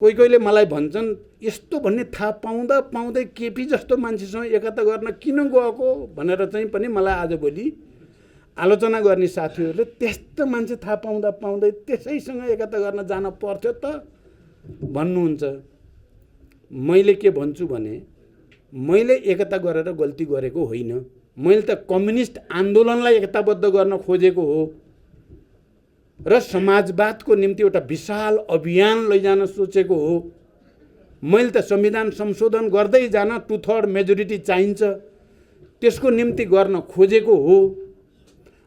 कोही कोहीले मलाई भन्छन् यस्तो भन्ने थाहा पाउँदा पाउँदै केपी जस्तो मान्छेसँग एकता गर्न किन गएको भनेर चाहिँ पनि मलाई आजभोलि आलोचना गर्ने साथीहरूले त्यस्तो मान्छे थाहा पाउँदा पाउँदै त्यसैसँग एकता गर्न जान पर्थ्यो त भन्नुहुन्छ। मैले के भन्छु भने मैले एकता गरेर गल्ती गरेको होइन। मैले त कम्युनिस्ट आन्दोलनलाई एकताबद्ध गर्न खोजेको हो र समाजवादको निम्ति एउटा विशाल अभियान लैजान सोचेको हो। मैले त संविधान संशोधन गर्दै जान 2/3 मेजोरिटी चाहिन्छ त्यसको निम्ति गर्न खोजेको हो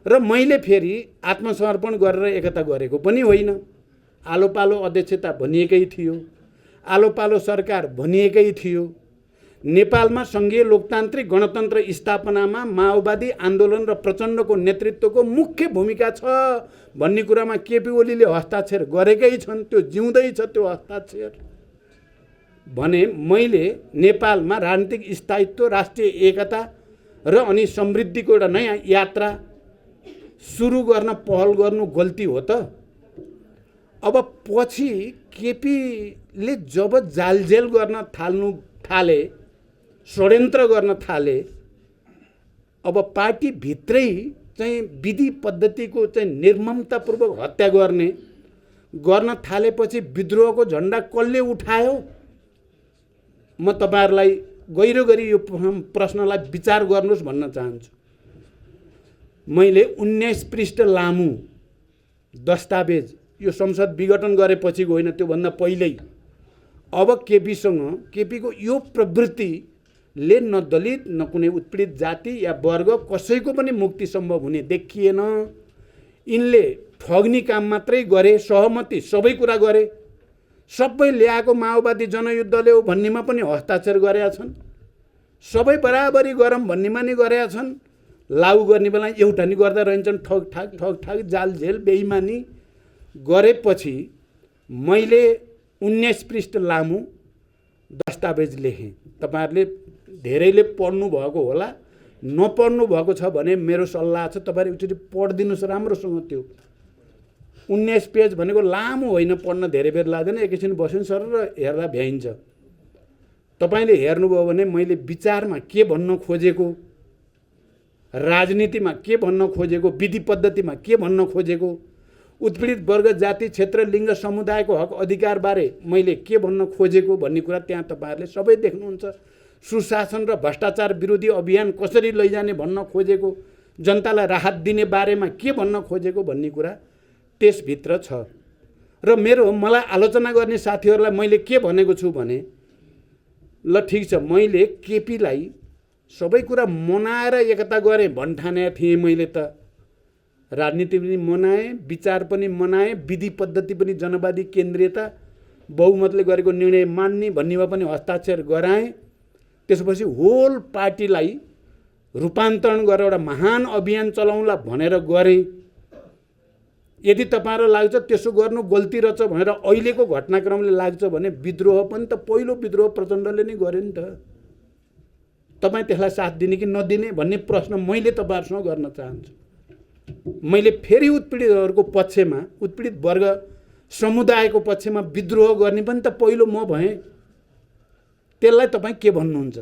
र मैले फेरि आत्मसमर्पण गरेर एकता गरेको पनि होइन। आलो पालो अध्यक्षता भनिएकै थियो, आलो पालो सरकार भनिएकै थियो। नेपालमा सङ्घीय लोकतान्त्रिक गणतन्त्र स्थापनामा माओवादी आन्दोलन र प्रचण्डको नेतृत्वको मुख्य भूमिका छ भन्ने कुरामा केपी ओलीले हस्ताक्षर गरेकै छन्। त्यो जिउँदै छ त्यो हस्ताक्षर भने मैले नेपालमा राजनीतिक स्थायित्व, राष्ट्रिय एकता र अनि समृद्धिको एउटा नयाँ यात्रा सुरु गर्न पहल गर्नु गल्ती हो त। अब पछि केपीले जब जालझेल गर्न थाले, षड्यन्त्र गर्न थाले, अब पार्टी भित्रै चाहिँ विधि पद्धतिको चाहिँ निर्ममतापूर्वक हत्या गर्न थालेपछि विद्रोहको झन्डा कसले उठायो? म तपाईहरुलाई गहिरो गरी यो प्रश्नलाई विचार गर्नुहोस् भन्न चाहन्छु। मैले 19 पृष्ठ लामो दस्तावेज यो संसद विघटन गरेपछिको होइन, त्यो भन्दा पहिल्यै अब केपीको यो प्रवृत्तिले न दलित न कुनै उत्पीडित जाति या वर्ग कसैको पनि मुक्ति सम्भव हुने देखिएन। यिनले ठग्ने काम मात्रै गरे, सहमति सबै कुरा गरे। सबै ल्याएको माओवादी जनयुद्धले हो भन्नेमा पनि हस्ताक्षर गरेका छन्। सबै बराबरी गरम भन्नेमा नि गरेका छन्। लागू गर्ने बेला एउटा नि गर्दा रहन्छन्। ठग जालझेल बेइमानी गरेपछि मैले 19 पृष्ठ लामो दस्तावेज लेखेँ। तपाईहरुले धेरैले पढ्नु भएको होला, नपढ्नु भएको छ भने मेरो सल्लाह छ तपाईहरु एकचोटि पढ्दिनुस् राम्रोसँग। त्यो 19 पेज भनेको लामो होइन, पढ्न धेरै बेर लाग्दैन। एकैछिन बस्नु सर र हेर्दा भ्याइन्छ। तपाईले हेर्नुभयो भने मैले विचारमा के भन्न खोजेको, राजनीतिमा के भन्न खोजेको, विधि पद्धतिमा के भन्न खोजेको, उत्पीडित वर्ग, जाति, क्षेत्र, लिङ्ग, समुदायको हक अधिकार बारे मैले के भन्न खोजेको भन्ने कुरा त्यहाँ तपाईहरुले सबै देख्नुहुन्छ। सुशासन र भ्रष्टाचार विरोधी अभियान कसरी लैजाने भन्न खोजेको, जनतालाई राहत दिने बारेमा के भन्न खोजेको भन्ने कुरा त्यसभित्र छ। र मलाई आलोचना गर्ने साथीहरूलाई मैले के भनेको छु भने ल ठिक छ, मैले केपीलाई सबै कुरा मनाएर एकता गरेँ भन्ठाने थिएँ। मैले त राजनीति पनि मनाएँ, विचार पनि मनाएँ, विधि पद्धति पनि जनवादी केन्द्रीयता, बहुमतले गरेको निर्णय मान्ने भन्नेमा पनि हस्ताक्षर गराएँ। त्यसपछि होल पार्टीलाई रूपान्तरण गरेर एउटा महान अभियान चलाउँला भनेर गरेँ। यदि तपाईहरुलाई लाग्छ त्यसो गर्नु गल्ती रहेछ भनेर अहिलेको घटनाक्रमले लाग्छ भने विद्रोह पनि त पहिलो विद्रोह प्रचण्डले नै गर्यो नि त। तपाई त्यसलाई साथ दिने कि नदिने भन्ने प्रश्न मैले तपाईहरुसँग गर्न चाहन्छु। मैले फेरि उत्पीडितहरूको पक्षमा, उत्पीडित वर्ग समुदायको पक्षमा विद्रोह गर्ने पनि त पहिलो म भएँ। त्यसलाई तपाई के भन्नुहुन्छ?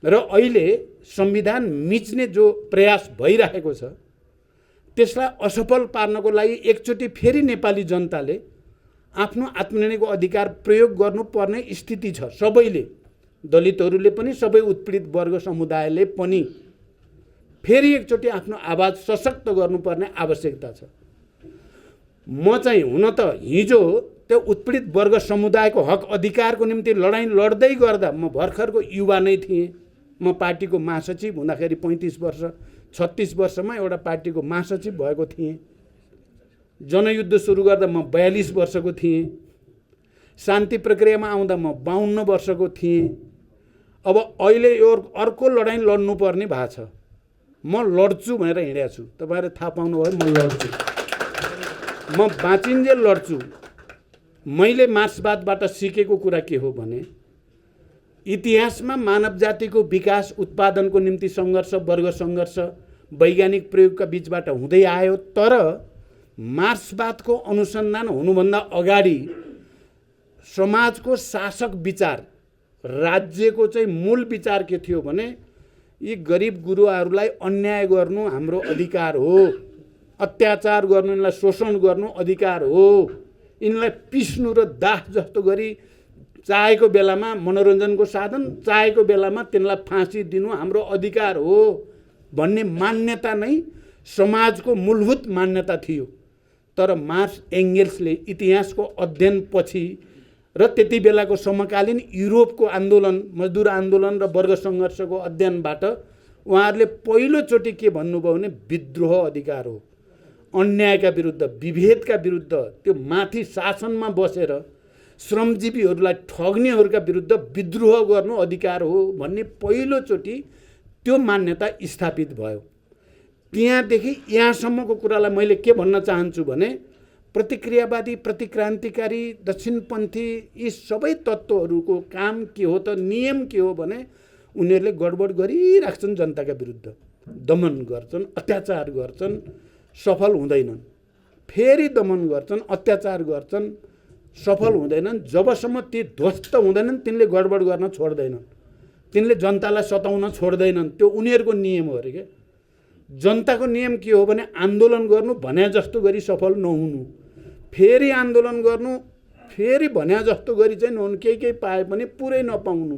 र अहिले संविधान मिच्ने जो प्रयास भइरहेको छ त्यसलाई असफल पार्नको लागि एकचोटि फेरि नेपाली जनताले आफ्नो आत्मनिर्णयको अधिकार प्रयोग गर्नुपर्ने स्थिति छ। सबैले, दलितहरूले पनि, सबै उत्पीडित वर्ग समुदायले पनि फेरि एकचोटि आफ्नो आवाज सशक्त गर्नुपर्ने आवश्यकता छ। म चाहिँ हुन त हिजो त्यो उत्पीडित वर्ग समुदायको हक अधिकारको निम्ति लडाईँ लड्दै गर्दा म भर्खरको युवा नै थिएँ। म पार्टीको महासचिव हुँदाखेरि 36 वर्षमा एउटा पार्टीको महासचिव भएको थिएँ। जनयुद्ध सुरु गर्दा म 42 वर्षको थिएँ। शान्ति प्रक्रियामा आउँदा म 52 वर्षको थिएँ। अब अहिले यो अर्को लडाईँ लड्नुपर्ने भएको छ। म लड्छु भनेर हिँडेको छु। तपाईहरुले थाहा पाउनुभयो, म लड्छु, म बाँचिन्जेल लड्छु। मैले मार्क्सवादबाट सिकेको कुरा के हो भने इतिहासमा मानव जातिको विकास, उत्पादनको निम्ति सङ्घर्ष, वर्ग सङ्घर्ष, वैज्ञानिक प्रयोगका बीचबाट हुँदै आयो। तर मार्क्सवादको अनुसन्धान हुनुभन्दा अगाडि समाजको शासक विचार, राज्यको चाहिँ मूल विचार के थियो भने यी गरिब गुरुवाहरूलाई अन्याय गर्नु हाम्रो अधिकार हो, अत्याचार गर्नु, यिनलाई शोषण गर्नु अधिकार हो, यिनलाई पिस्नु र दाह जस्तो गरी चाहेको बेलामा मनोरञ्जनको साधन, चाहेको बेलामा तिनलाई फाँसी दिनु हाम्रो अधिकार हो भन्ने मान्यता नै समाजको मूलभूत मान्यता थियो। तर मार्क्स एङ्गेल्सले इतिहासको अध्ययनपछि र त्यति बेलाको समकालीन युरोपको आन्दोलन, मजदुर आन्दोलन र वर्ग सङ्घर्षको अध्ययनबाट उहाँहरूले पहिलोचोटि के भन्नुभयो भने विद्रोह अधिकार हो, अन्यायका विरुद्ध, विभेदका विरुद्ध, त्यो माथि शासनमा बसेर श्रमजीवीहरूलाई ठग्नेहरूका विरुद्ध विद्रोह गर्नु अधिकार हो भन्ने पहिलोचोटि त्यो मान्यता स्थापित भयो। त्यहाँदेखि यहाँसम्मको कुरालाई मैले के भन्न चाहन्छु भने प्रतिक्रियावादी, प्रतिक्रान्तिकारी, दक्षिणपन्थी यी सबै तत्त्वहरूको काम के हो त, नियम के हो भने उनीहरूले गडबड गरिराख्छन्, जनताका विरुद्ध दमन गर्छन्, अत्याचार गर्छन्, सफल हुँदैनन्, फेरि दमन गर्छन्, अत्याचार गर्छन्, सफल हुँदैनन्। जबसम्म ती ध्वस्त हुँदैनन् तिनले गडबड गर्न छोड्दैनन्, तिनले जनतालाई सताउन छोड्दैनन्। त्यो उनीहरूको नियम हो अरे के। जनताको नियम के हो भने आन्दोलन गर्नु, भने जस्तो गरी सफल नहुनु, फेरि आन्दोलन गर्नु, फेरि भने जस्तो गरी चाहिँ नहुनु, केही पाए पनि पुरै नपाउनु,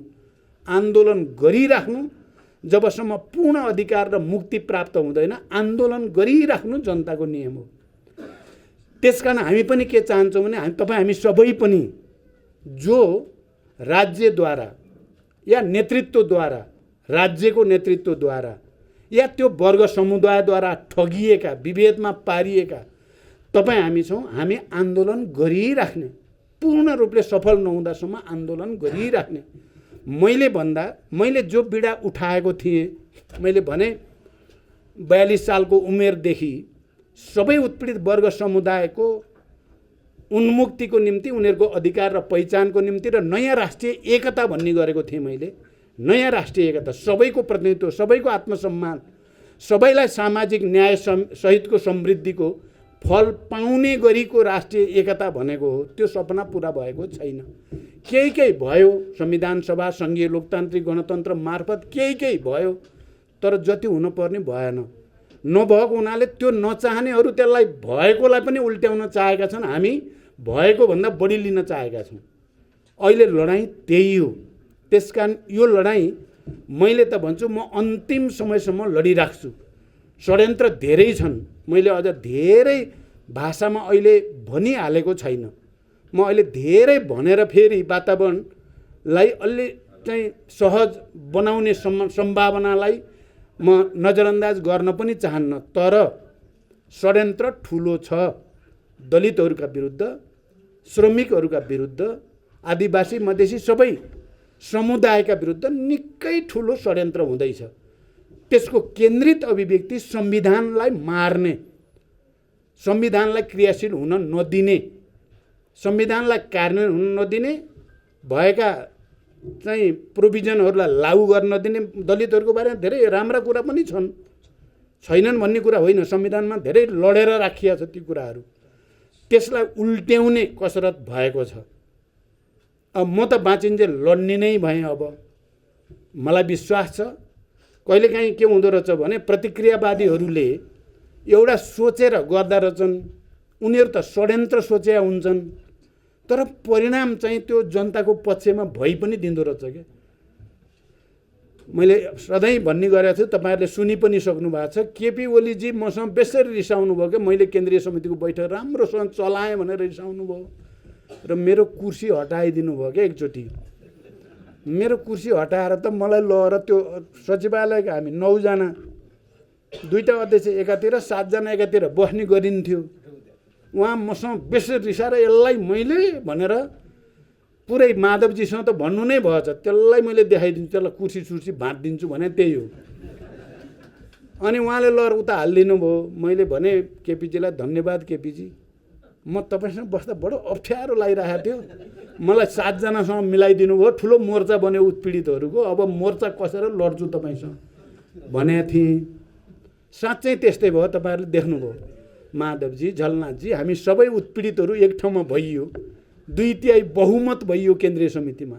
आन्दोलन गरिराख्नु जबसम्म पूर्ण अधिकार र मुक्ति प्राप्त हुँदैन, आन्दोलन गरिराख्नु जनताको नियम हो। त्यसकारण हामी पनि के चाहन्छौँ भने हामी सबै पनि जो राज्यद्वारा या नेतृत्वद्वारा, राज्यको नेतृत्वद्वारा या त्यो वर्ग समुदायद्वारा ठगिएका, विभेदमा पारिएका हामी छौँ। हामी आन्दोलन गरिराख्ने, पूर्ण रूपले सफल नहुँदासम्म आन्दोलन गरिराख्ने। मैले जो बिडा उठाएको थिएँ, मैले भने 42 सालको उमेरदेखि सबै उत्पीडित वर्ग समुदायको उन्मुक्तिको निम्ति, उनीहरूको अधिकार र पहिचानको निम्ति र नयाँ राष्ट्रिय एकता भन्ने गरेको थिएँ मैले। नयाँ राष्ट्रिय एकता, सबैको प्रतिनिधित्व, सबैको आत्मसम्मान, सबैलाई सामाजिक न्याय सहितको समृद्धिको फल पाउने गरीको राष्ट्रिय एकता भनेको हो। त्यो सपना पुरा भएको छैन। केही भयो, संविधान सभा, सङ्घीय लोकतान्त्रिक गणतन्त्र मार्फत केही भयो, तर जति हुनुपर्ने भएन। नभएको हुनाले त्यो नचाहनेहरू त्यसलाई भएकोलाई पनि उल्ट्याउन चाहेका छन्। हामी भएको भन्दा बढी लिन चाहेका छौँ। अहिले लडाइँ त्यही हो। त्यसकारण यो लडाइँ मैले त भन्छु म अन्तिम समयसम्म लडिराख्छु। षड्यन्त्र धेरै छन्, मैले अझ धेरै भाषामा अहिले भनिहालेको छैन। म अहिले धेरै भनेर फेरि वातावरणलाई अलि चाहिँ सहज बनाउने सम्भावनालाई म नजरअन्दाज गर्न पनि चाहन्न। तर षड्यन्त्र ठुलो छ। दलितहरूका विरुद्ध, श्रमिकहरूका विरुद्ध, आदिवासी, मधेसी सबै समुदायका विरुद्ध निकै ठुलो षड्यन्त्र हुँदैछ। त्यसको केन्द्रित अभिव्यक्ति संविधानलाई मार्ने, संविधानलाई क्रियाशील हुन नदिने, संविधानलाई कार्यान्वयन हुन नदिने, भएका चाहिँ प्रोभिजनहरूलाई लागू गर्न नदिने। दलितहरूको बारेमा धेरै राम्रा कुरा पनि छन्, छैनन् भन्ने कुरा होइन। संविधानमा धेरै लडेर राखिया छ ती कुराहरू। त्यसलाई उल्ट्याउने कसरत भएको छ। अब म त बाँचिन्जेल लड्ने नै भएँ। अब मलाई विश्वास छ कहिलेकाहीँ के हुँदो रहेछ भने प्रतिक्रियावादीहरूले एउटा सोचेर गर्दा रहेछन्। उनीहरू त षड्यन्त्र सोचेका हुन्छन्, तर परिणाम चाहिँ त्यो जनताको पक्षमा भइ पनि दिँदो रहेछ क्या। मैले सधैँ भन्ने गरेको छु, तपाईँहरूले सुनि पनि सक्नु भएको छ। केपी ओलीजी मसँग बेसरी रिसाउनु भयो क्या। मैले केन्द्रीय समितिको बैठक राम्रोसँग चलाएँ भनेर रिसाउनु भयो र मेरो कुर्सी हटाइदिनु भयो क्या एकचोटि। मेरो कुर्सी हटाएर त मलाई लगेर त्यो सचिवालयका हामी 9 जना, 2टा अध्यक्ष एकातिर, 7 जना एकातिर बस्ने गरिन्थ्यो। उहाँ मसँग बेसरी रिसाएर यसलाई मैले भनेर पुरै माधवजीसँग त भन्नु नै भएछ, त्यसलाई मैले देखाइदिन्छु, त्यसलाई कुर्सी सुर्सी भाँटिदिन्छु भने त्यही हो। अनि उहाँले लहर उता हालिदिनु भयो। मैले भने केपीजीलाई धन्यवाद केपीजी, म तपाईँसँग बस्दा बडो अप्ठ्यारो लागिरहेको थियो, मलाई 7 जनासँग मिलाइदिनु भयो, ठुलो मोर्चा बन्यो उत्पीडितहरूको, अब मोर्चा कसेर लड्छु तपाईँसँग भनेको थिएँ। साँच्चै त्यस्तै भयो। तपाईँहरूले देख्नुभयो, माधवजी, झलनाथजी, हामी सबै उत्पीडितहरू एक ठाउँमा भइयो 2/3 बहुमत भइयो केन्द्रीय समितिमा,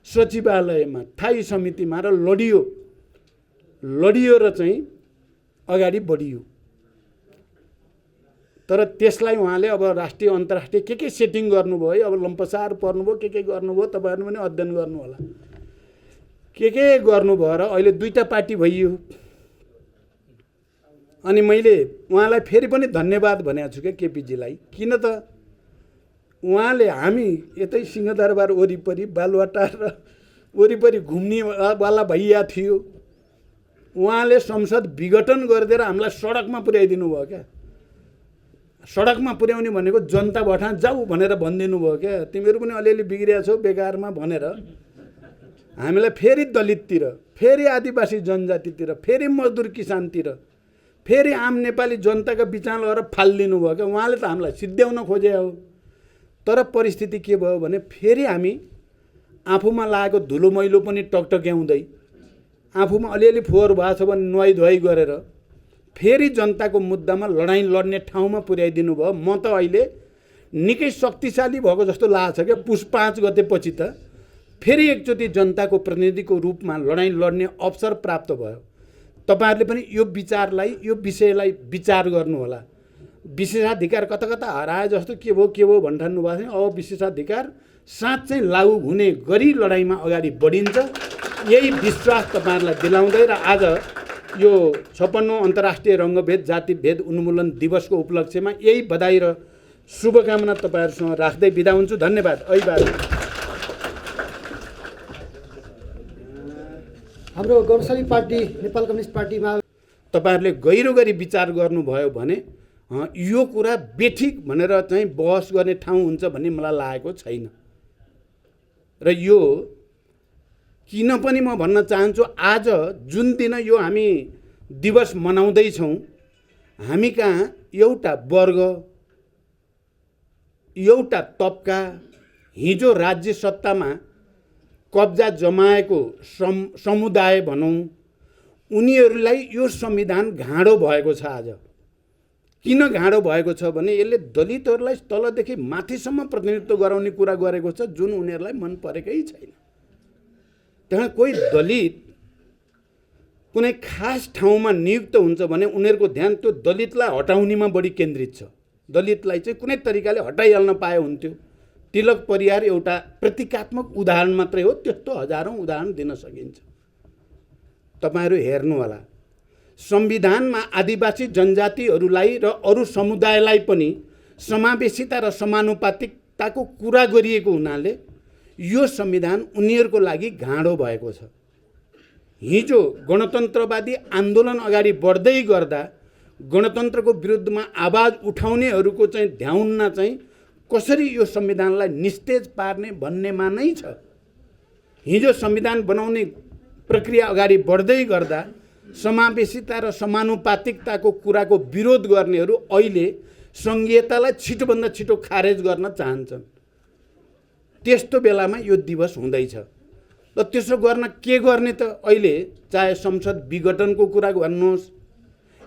सचिवालयमा, स्थायी समितिमा र लडियो र चाहिँ अगाडि बढियो। तर त्यसलाई उहाँले अब राष्ट्रिय अन्तर्राष्ट्रिय के सेटिङ गर्नुभयो है, अब लम्पसार पर्नुभयो, के गर्नुभयो, तपाईँहरू पनि अध्ययन गर्नु होला। के गर्नुभयो र अहिले 2टा पार्टी भइयो। अनि मैले उहाँलाई फेरि पनि धन्यवाद भनेको छु क्या केपीजीलाई। किन त उहाँले हामी यतै सिंहदरबार वरिपरि बालुवाटार र वरिपरि घुम्नेवाला भइया थियो, उहाँले संसद विघटन गरिदिएर हामीलाई सडकमा पुर्याइदिनु भयो क्या। सडकमा पुर्याउने भनेको जनता भठा जाऊ भनेर भनिदिनु भयो क्या, तिमीहरू पनि अलिअलि बिग्रिया छौ बेकारमा भनेर हामीलाई फेरि दलिततिर, फेरि आदिवासी जनजातितिर, फेरि मजदुर किसानतिर, फेरि आम नेपाली जनताका बिचमा लगेर फालिदिनु भयो क्या। उहाँले त हामीलाई सिद्ध्याउन खोजे हो। तर परिस्थिति के भयो भने फेरि हामी आफूमा लागेको धुलो मैलो पनि टकटक्याउँदै, आफूमा अलिअलि फोहोर भएको छ भने नुहाई धुवाई गरेर फेरि जनताको मुद्दामा लडाइँ लड्ने ठाउँमा पुर्याइदिनु भयो। म त अहिले निकै शक्तिशाली भएको जस्तो लाग्छ क्या। पुस 5 गतेपछि त फेरि एकचोटि जनताको प्रतिनिधिको रूपमा लडाइँ लड्ने अवसर प्राप्त भयो। तपाईहरूले पनि यो विचारलाई, यो विषयलाई विचार गर्नुहोला। विशेषाधिकार कता कता हराए जस्तो के भयो भन्ठान्नु भएको छैन। अब विशेषाधिकार साँच्चै लागू हुने गरी लडाइँमा अगाडि बढिन्छ, यही विश्वास तपाईँहरूलाई दिलाउँदै र आज यो 56औं अन्तर्राष्ट्रिय रङ्गभेद जातिभेद उन्मूलन दिवसको उपलक्ष्यमा यही बधाई र शुभकामना तपाईँहरूसँग राख्दै बिदा हुन्छु। धन्यवाद। अहिबार हाम्रो गौरवशाली पार्टी नेपाल कम्युनिस्ट पार्टीमा तपाईहरूले गहिरो गरी विचार गर्नुभयो भने यो कुरा बेठिक भनेर चाहिँ बहस गर्ने ठाउँ हुन्छ भन्ने मलाई लागेको छैन। र यो किन पनि म भन्न चाहन्छु, आज जुन दिन यो हामी दिवस मनाउँदैछौँ, हामी कहाँ एउटा वर्ग, एउटा तबका हिजो राज्य सत्तामा कब्जा जमाएको समुदाय भनौँ, उनीहरूलाई यो संविधान घाँडो भएको छ। आज किन घाँडो भएको छ भने यसले दलितहरूलाई तलदेखि माथिसम्म प्रतिनिधित्व गराउने कुरा गरेको छ, जुन उनीहरूलाई मन परेकै छैन। त्यहाँ कोही दलित कुनै खास ठाउँमा नियुक्त हुन्छ भने उनीहरूको ध्यान त्यो दलितलाई हटाउनेमा बढी केन्द्रित छ। दलितलाई चाहिँ कुनै तरिकाले हटाइहाल्न पाए हुन्थ्यो। तिलक परियार एउटा प्रतीकात्मक उदाहरण मात्रै हो, त्यस्तो हजारौँ उदाहरण दिन सकिन्छ। तपाईहरू हेर्नु होला, संविधानमा आदिवासी जनजातिहरूलाई र अरू समुदायलाई पनि समावेशिता र समानुपातिकताको कुरा गरिएको हुनाले यो संविधान उनीहरूको लागि घाँडो भएको छ। हिजो गणतन्त्रवादी आन्दोलन अगाडि बढ्दै गर्दा गणतन्त्रको विरुद्धमा आवाज उठाउनेहरूको चाहिँ ध्याउन्न चाहिँ कसरी यो संविधानलाई निस्तेज पार्ने भन्नेमा नै छ। हिजो संविधान बनाउने प्रक्रिया अगाडि बढ्दै गर्दा समावेशिता र समानुपातिकताको कुराको विरोध गर्नेहरू अहिले सङ्घीयतालाई छिटोभन्दा छिटो खारेज गर्न चाहन्छन्। त्यस्तो बेलामा यो दिवस हुँदैछ र त्यसो गर्न के गर्ने त? अहिले चाहे संसद विघटनको कुरा गर्नुहोस्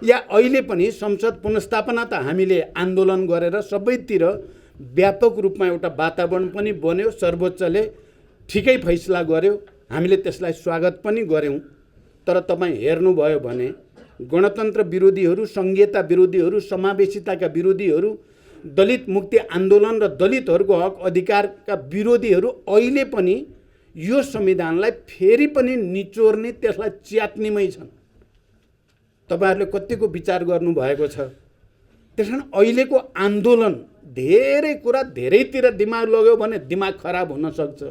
या अहिले पनि संसद पुनर्स्थापना त हामीले आन्दोलन गरेर सबैतिर व्यापक रूपमा एउटा वातावरण पनि बन्यो, सर्वोच्चले ठिकै फैसला गर्यो, हामीले त्यसलाई स्वागत पनि गर्यौँ। तर तपाईँ हेर्नुभयो भने गणतन्त्र विरोधीहरू, सङ्घीयता विरोधीहरू, समावेशिताका विरोधीहरू, दलित मुक्ति आन्दोलन र दलितहरूको हक अधिकारका विरोधीहरू अहिले पनि यो संविधानलाई फेरि पनि निचोर्ने, त्यसलाई च्यात्नेमै छन्। तपाईहरूले कतिको विचार गर्नुभएको छ? त्यसकारण अहिलेको आन्दोलन धेरै कुरा धेरैतिर दिमाग लग्यो भने दिमाग खराब हुन सक्छ।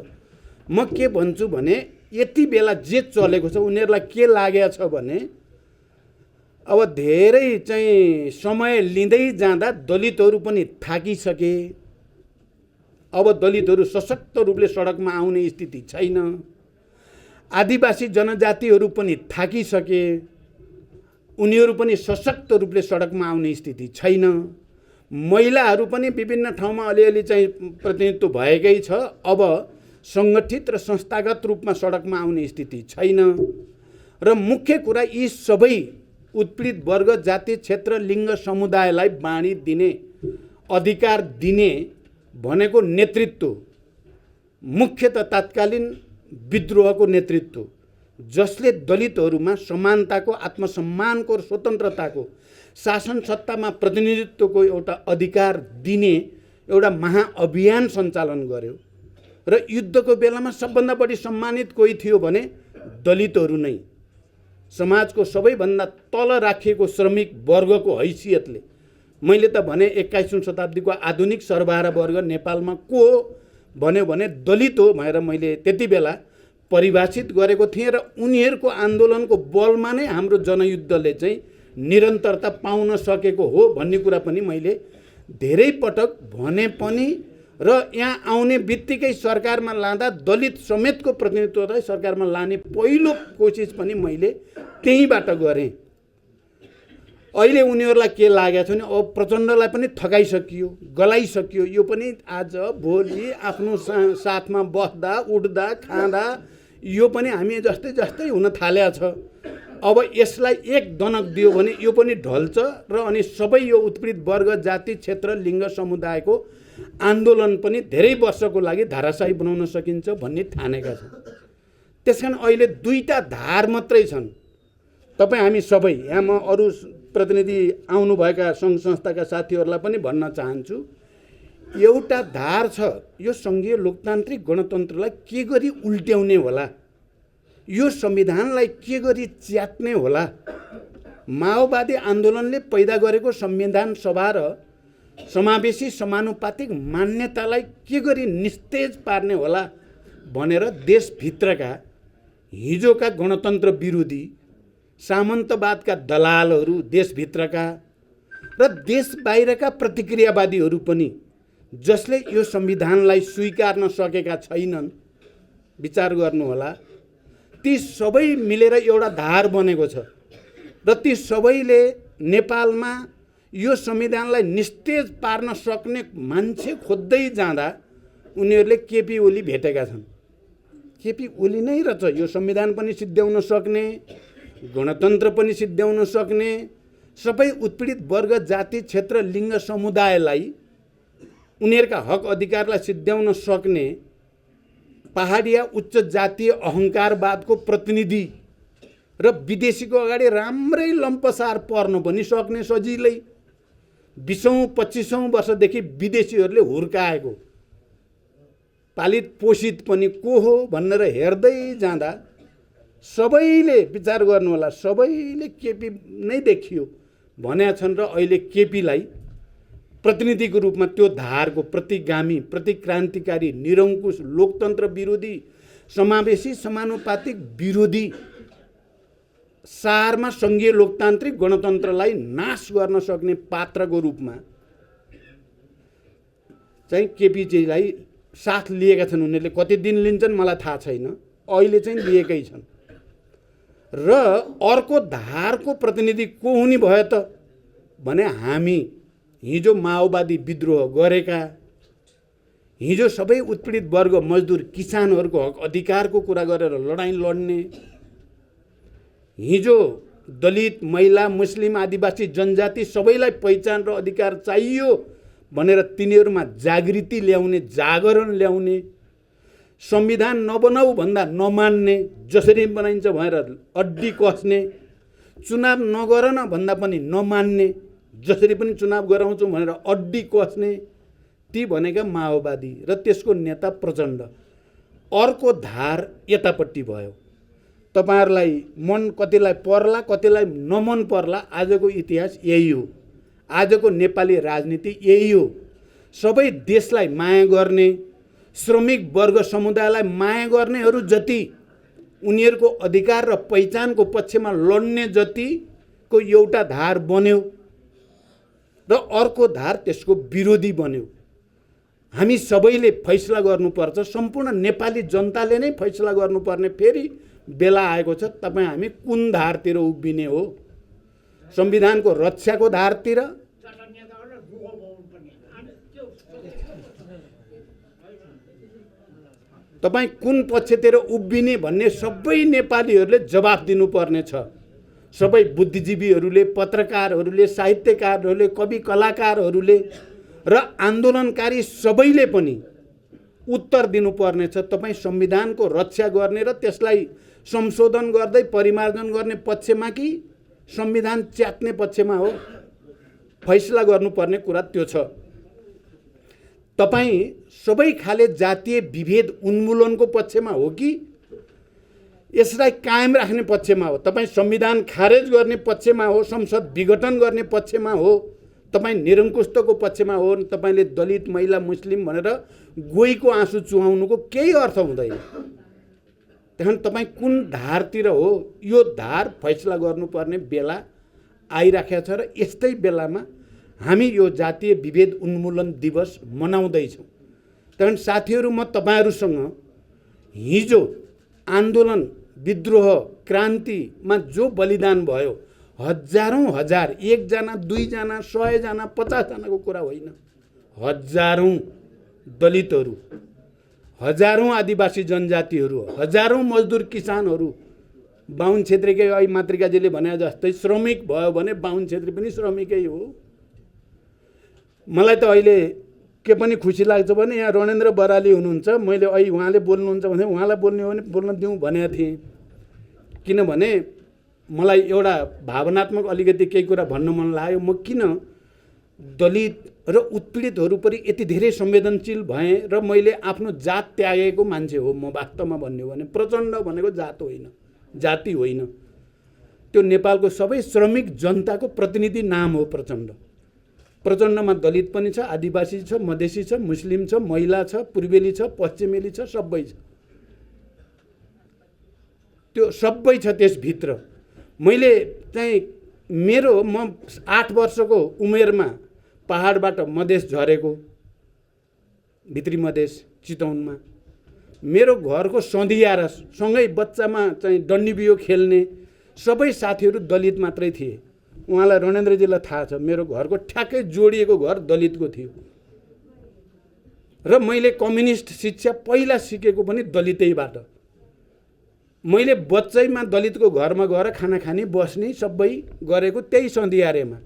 म के भन्छु भने यति बेला जे चलेको छ उनीहरूलाई के लागेको छ भने अब धेरै चाहिँ समय लिँदै जाँदा दलितहरू पनि थाकिसके। अब दलितहरू सशक्त रूपले सडकमा आउने स्थिति छैन। आदिवासी जनजातिहरू पनि थाकिसके, उनीहरू पनि सशक्त रूपले सडकमा आउने स्थिति छैन। महिलाहरू पनि विभिन्न ठाउँमा अलिअलि चाहिँ प्रतिनिधित्व भएकै छ, अब सङ्गठित र संस्थागत रूपमा सडकमा आउने स्थिति छैन। र मुख्य कुरा यी सबै उत्पीडित वर्ग, जाति, क्षेत्र, लिङ्ग, समुदायलाई बाँडी दिने, अधिकार दिने भनेको नेतृत्व, मुख्यतः तत्कालीन विद्रोहको नेतृत्व, जसले दलितहरूमा समानताको, आत्मसम्मानको र स्वतन्त्रताको, शासन सत्तामा प्रतिनिधित्वको एउटा अधिकार दिने एउटा महाअभियान सञ्चालन गर्यो। र युद्धको बेलामा सबभन्दा बढी सम्मानित कोही थियो भने दलितहरू नै। समाजको सबैभन्दा तल राखिएको श्रमिक वर्गको हैसियतले मैले त भने 21औं शताब्दीको आधुनिक सर्वहारा वर्ग नेपालमा को हो भन्यो भने दलित हो भनेर मैले त्यति बेला परिभाषित गरेको थिएँ। र उनीहरूको आन्दोलनको बलमा नै हाम्रो जनयुद्धले चाहिँ निरन्तरता पाउन सकेको हो भन्ने कुरा पनि मैले धेरै पटक भने पनि, र यहाँ आउने बित्तिकै सरकारमा लाँदा दलित समेतको प्रतिनिधित्वलाई सरकारमा लाने पहिलो कोसिस पनि मैले त्यहीँबाट गरेँ। अहिले उनीहरूलाई के लागेको छ भने अब प्रचण्डलाई पनि थकाइसकियो, गलाइसकियो। यो पनि आज भोलि आफ्नो साथमा बस्दा उठ्दा खाँदा यो पनि हामी जस्तै जस्तै हुन थालेको छ। अब यसलाई एक दनक दियो भने यो पनि ढल्छ र अनि सबै यो उत्पीडित वर्ग, जाति, क्षेत्र, लिङ्ग, समुदायको आन्दोलन पनि धेरै वर्षको लागि धाराशाही बनाउन सकिन्छ भन्ने ठानेका छन्। त्यसकारण अहिले दुईटा धार मात्रै छन्। तपाईँ हामी सबै यहाँ, म अरू प्रतिनिधि आउनुभएका सङ्घ संस्थाका साथीहरूलाई पनि भन्न चाहन्छु, एउटा धार छ यो सङ्घीय लोकतान्त्रिक गणतन्त्रलाई के गरी उल्ट्याउने होला, यो संविधानलाई के गरी च्यात्ने होला। माओवादी आन्दोलनले पैदा गरेको संविधान सभा र समावेशी समानुपातिक मान्यतालाई के गरी निस्तेज पार्ने होला भनेर देशभित्रका हिजोका गणतन्त्र विरोधी सामन्तवादका दलालहरू, देशभित्रका र देश बाहिरका प्रतिक्रियावादीहरू पनि जसले यो संविधानलाई स्वीकार्न सकेका छैनन्, विचार गर्नुहोला। ती सबै मिलेर एउटा धार बनेको छ र ती सबैले नेपालमा यो संविधानलाई निस्तेज पार्न सक्ने मान्छे खोज्दै जाँदा उनीहरूले केपी ओली भेटेका छन्। केपी ओली नै रहेछ यो संविधान पनि सिद्ध्याउन सक्ने, गणतन्त्र पनि सिद्ध्याउन सक्ने, सबै उत्पीडित वर्ग, जाति, क्षेत्र, लिङ्ग, समुदायलाई उनीहरूका हक अधिकारलाई सिद्ध्याउन सक्ने पहाडिया उच्च जातीय अहङ्कारवादको प्रतिनिधि र विदेशीको अगाडि राम्रै लम्पसार पर्न पनि सक्ने सजिलै 20औं-25औं वर्षदेखि विदेशीहरूले हुर्काएको पालित पोषित पनि को हो भनेर हेर्दै जाँदा सबैले विचार गर्नुहोला, सबैले केपी नै देखियो भनेका छन्। र अहिले केपीलाई प्रतिनिधिको रूपमा त्यो धारको प्रतिगामी, प्रतिक्रान्तिकारी, निरङ्कुश, लोकतन्त्र विरोधी, समावेशी समानुपातिक विरोधी सारमा सङ्घीय लोकतान्त्रिक गणतन्त्रलाई नाश गर्न सक्ने पात्रको रूपमा चाहिँ केपीजीलाई साथ लिएका छन्। उनीहरूले कति दिन लिन्छन् मलाई थाहा छैन, अहिले चाहिँ लिएकै छन्। र अर्को धारको प्रतिनिधि को हुने भयो त भने हामी हिजो माओवादी विद्रोह गरेका, हिजो सबै उत्पीडित वर्ग, मजदुर, किसानहरूको हक अधिकारको कुरा गरेर लडाईँ लड्ने, हिजो दलित, महिला, मुस्लिम, आदिवासी, जनजाति सबैलाई पहिचान र अधिकार चाहियो भनेर तिनीहरूमा जागृति ल्याउने, जागरण ल्याउने, संविधान नबनाऊ भन्दा नमान्ने, जसरी बनाइन्छ भनेर अड्डी कस्ने, चुनाव नगर न भन्दा पनि नमान्ने, जसरी पनि चुनाव गराउँछौँ भनेर अड्डी कस्ने, ती भनेका माओवादी र त्यसको नेता प्रचण्ड। अर्को धार यतापट्टि भयो। तपाईहरुलाई मन कतिलाई पर्ला कतिलाई नमन पर्ला, आजको इतिहास यही हो, आजको नेपाली राजनीति यही हो। सबै देशलाई माया गर्ने, श्रमिक वर्ग समुदायलाई माया गर्नेहरू जति, उनीहरूको अधिकार र पहिचानको पक्षमा लड्ने जतिको एउटा धार बन्यो र अर्को धार त्यसको विरोधी बन्यो। हामी सबैले फैसला गर्नुपर्छ, सम्पूर्ण नेपाली जनताले नै फैसला गर्नुपर्ने फेरि बेला आएको छ। तपाईँ हामी कुन धारतिर उभिने हो? संविधानको रक्षाको धारतिर, तपाईँ कुन पक्षतिर उभिने भन्ने सबै नेपालीहरूले जवाफ दिनुपर्ने छ। सबै बुद्धिजीवीहरूले, पत्रकारहरूले, साहित्यकारहरूले, कवि कलाकारहरूले र आन्दोलनकारी सबैले पनि उत्तर दिनुपर्नेछ। तपाईँ संविधानको रक्षा गर्ने र त्यसलाई संशोधन गर्दै परिमार्जन गर्ने पक्षमा कि संविधान च्यात्ने पक्षमा हो? फैसला गर्नुपर्ने कुरा त्यो छ। तपाईँ सबै खाले जातीय विभेद उन्मूलनको पक्षमा हो कि यसलाई कायम राख्ने पक्षमा हो? तपाईँ संविधान खारेज गर्ने पक्षमा हो? संसद विघटन गर्ने पक्षमा हो? तपाईँ निरङ्कुशताको पक्षमा हो? तपाईँले दलित, महिला, मुस्लिम भनेर गोईको आँसु चुहाउनुको केही अर्थ हुँदैन। त्यहाँ तपाईँ कुन धारतिर हो? यो धार फैसला गर्नुपर्ने बेला आइराखेको छ र यस्तै बेलामा हामी यो जातीय विभेद उन्मूलन दिवस मनाउँदैछौँ। त्यहाँ साथीहरू, म तपाईँहरूसँग हिजो आन्दोलन, विद्रोह, क्रान्तिमा जो बलिदान भयो, हजारौँ हजार, एकजना, दुईजना, 100 जना, 50 जनाको कुरा होइन, हजारौँ दलितहरू, हजारौँ आदिवासी जनजातिहरू, हजारौँ मजदुर किसानहरू, बाहुन क्षेत्रीकै ऐ मातृकाजीले भने जस्तै श्रमिक भयो भने बाहुन क्षेत्री पनि श्रमिकै हो। मलाई त अहिले के पनि खुसी लाग्छ भने यहाँ रणेन्द्र बराली हुनुहुन्छ, मैले उहाँले बोल्नुहुन्छ भने उहाँलाई बोल्ने हो भने बोल्न दिउँ भनेको थिएँ। किनभने मलाई एउटा भावनात्मक अलिकति केही कुरा भन्न मन लाग्यो। म किन दलित र उत्पीडितहरूपरि यति धेरै संवेदनशील भएँ र मैले आफ्नो जात त्यागेको मान्छे हो म। वास्तवमा भन्ने हो भने प्रचण्ड भनेको जात होइन, जाति होइन, त्यो नेपालको सबै श्रमिक जनताको प्रतिनिधि नाम हो प्रचण्ड। प्रचण्डमा दलित पनि छ, आदिवासी छ, मधेसी छ, मुस्लिम छ, महिला छ, पूर्वेली छ, पश्चिमेली छ, सबै छ। त्यो सबै छ त्यसभित्र। मैले चाहिँ म 8 वर्षको उमेरमा पहाडबाट मधेस झरेको, भित्री मधेस चितवनमा। मेरो घरको सन्धियारा सँगै बच्चामा चाहिँ डन्डीबियो खेल्ने सबै साथीहरू दलित मात्रै थिए। उहाँलाई रणेन्द्रजीलाई थाहा छ, मेरो घरको ठ्याक्कै जोडिएको घर दलितको थियो र मैले कम्युनिस्ट शिक्षा पहिला सिकेको पनि दलितैबाट। मैले बच्चैमा दलितको घरमा गएर खाना खाने, बस्ने सबै गरेको त्यही सन्धियारेमा।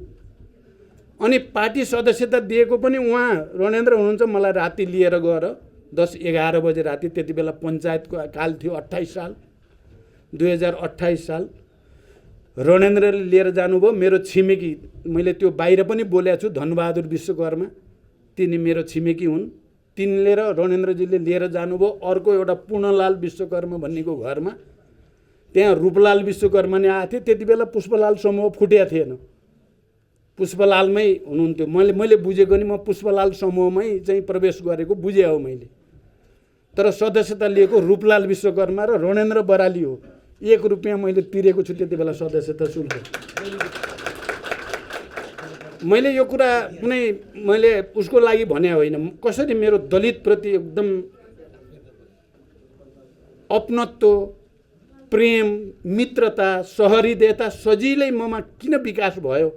अनि पार्टी सदस्यता दिएको पनि उहाँ रणेन्द्र हुनुहुन्छ। मलाई राति लिएर गएर 10-11 बजे राति, त्यति बेला पञ्चायतको काल थियो, 2028 साल रणेन्द्रले लिएर जानुभयो। मेरो छिमेकी, मैले त्यो बाहिर पनि बोलेको छु, धनबहादुर विश्वकर्मा, तिनी मेरो छिमेकी हुन्। तिनले र रणेन्द्रजीले लिएर जानुभयो अर्को एउटा पूर्णलाल विश्वकर्मा भन्नेको घरमा। त्यहाँ रूपलाल विश्वकर्मा नै आएको थियो। त्यति बेला पुष्पलाल समूह फुटेको थिएन, पुष्पलालमै हुनुहुन्थ्यो। मैले बुझेको नि म पुष्पलाल समूहमै चाहिँ प्रवेश गरेको बुझे हो मैले। तर सदस्यता लिएको रूपलाल विश्वकर्मा र रणेन्द्र बराली हो। 1 रुपियाँ मैले तिरेको छु त्यति बेला सदस्यता शुल्क। मैले यो कुरा कुनै मैले उसको लागि भने होइन, कसरी मेरो दलितप्रति एकदम अपनत्व, प्रेम, मित्रता, सहृदयता सजिलै ममा किन विकास भयो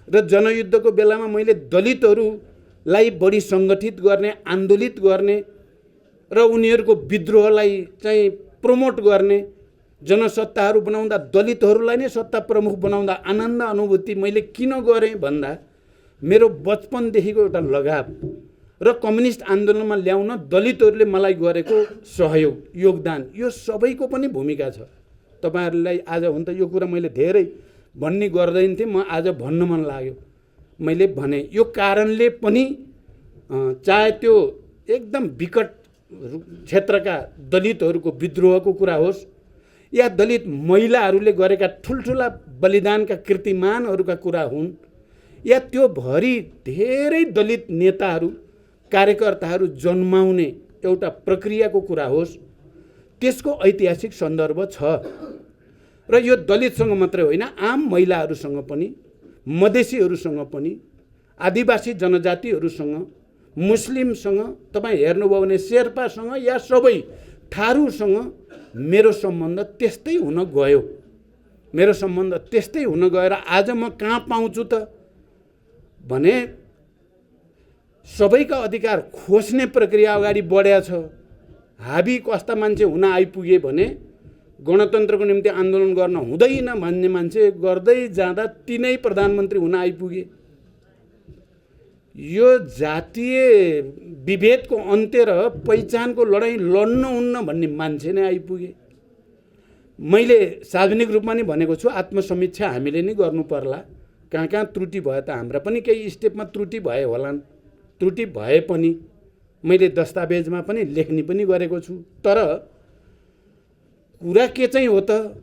र जनयुद्धको बेलामा मैले दलितहरूलाई बढी सङ्गठित गर्ने, आन्दोलित गर्ने र उनीहरूको विद्रोहलाई चाहिँ प्रमोट गर्ने, जनसत्ताहरू बनाउँदा दलितहरूलाई नै सत्ता प्रमुख बनाउँदा आनन्द अनुभूति मैले किन गरेँ भन्दा मेरो बचपनदेखिको एउटा लगाव र कम्युनिस्ट आन्दोलनमा ल्याउन दलितहरूले मलाई गरेको सहयोग, योगदान, यो सबैको पनि भूमिका छ। तपाईँहरूलाई आज हुन त यो कुरा मैले धेरै भन्ने गर्दैन थिएँ, म आज भन्न मन लाग्यो, मैले भने। यो कारणले पनि चाहे त्यो एकदम विकट क्षेत्रका दलितहरूको विद्रोहको कुरा होस् या दलित महिलाहरूले गरेका ठुल्ठुला बलिदानका कीर्तिमानहरूका कुरा हुन् या त्यो भरि धेरै दलित नेताहरू, कार्यकर्ताहरू जन्माउने एउटा प्रक्रियाको कुरा होस्, त्यसको ऐतिहासिक सन्दर्भ छ। र यो दलितसँग मात्रै होइन, आम महिलाहरूसँग पनि, मधेसीहरूसँग पनि, आदिवासी जनजातिहरूसँग, मुस्लिमसँग, तपाईँ हेर्नुभयो भने शेर्पासँग या सबै थारूसँग मेरो सम्बन्ध त्यस्तै हुन गयो। मेरो सम्बन्ध त्यस्तै हुन गएर आज म कहाँ पाउँछु त भने सबैका अधिकार खोज्ने प्रक्रिया अगाडि बढेको छ। हाबी कस्ता मान्छे हुन आइपुगे भने गणतन्त्रको निम्ति आन्दोलन गर्न हुँदैन भन्ने मान्छे गर्दै जाँदा तिनै प्रधानमन्त्री हुन आइपुगे। यो जातीय विभेदको अन्त्य र पहिचानको लडाईँ लड्नुहुन्न भन्ने मान्छे नै आइपुगे। मैले सार्वजनिक रूपमा नै भनेको छु, आत्मसमीक्षा हामीले नै गर्नु पर्ला। कहाँ कहाँ त्रुटि भयो त हाम्रा पनि केही स्टेपमा त्रुटि भए होलान्। त्रुटि भए पनि मैले दस्तावेजमा पनि लेख्ने पनि गरेको छु। तर कुरा के चाहिँ हो त